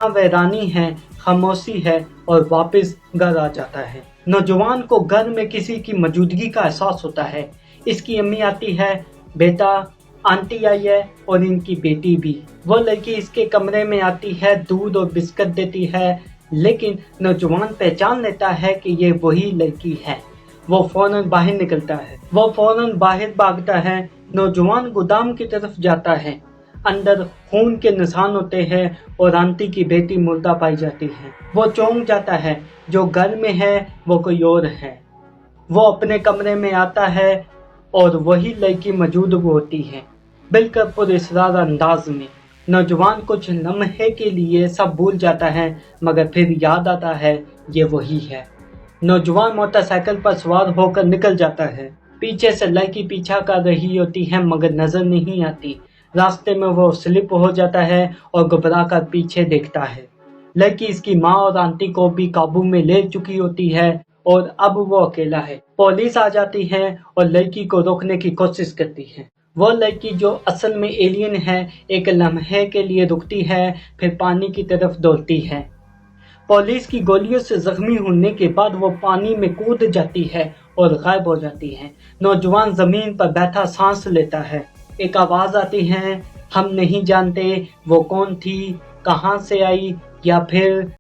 वैरानी है, खामोशी है और वापस घर आ जाता है। नौजवान को घर में किसी की मौजूदगी का एहसास होता है। इसकी अम्मी आती है, बेटा आंटी आई है और इनकी बेटी भी। वो लड़की इसके कमरे में आती है, दूध और बिस्किट देती है, लेकिन नौजवान पहचान लेता है कि ये वही लड़की है। वो फौरन बाहर निकलता है, वो फौरन बाहर भागता है। नौजवान गोदाम की तरफ जाता है। अंदर खून के निशान होते हैं और आंटी की बेटी मुर्दा पाई जाती है। वो चौंक जाता है, जो घर में है वो कोई और है। वो अपने कमरे में आता है और वही लड़की मौजूद होती है, बिल्कुल पुरस्कार अंदाज में। नौजवान कुछ लम्हे के लिए सब भूल जाता है, मगर फिर याद आता है ये वही है। नौजवान मोटरसाइकिल पर सवार होकर निकल जाता है। पीछे से लड़की पीछा कर रही होती है मगर नजर नहीं आती। रास्ते में वो स्लिप हो जाता है और घबरा कर पीछे देखता है। लड़की इसकी माँ और आंटी को भी काबू में ले चुकी होती है और अब वो अकेला है। पुलिस आ जाती है और लड़की को रोकने की कोशिश करती है। वो लड़की जो असल में एलियन है, एक लम्हे के लिए रुकती है, फिर पानी की तरफ दौड़ती है। पुलिस की गोलियों से जख्मी होने के बाद वो पानी में कूद जाती है और गायब हो जाती है। नौजवान जमीन पर बैठा सांस लेता है। एक आवाज आती है, हम नहीं जानते वो कौन थी, कहां से आई या फिर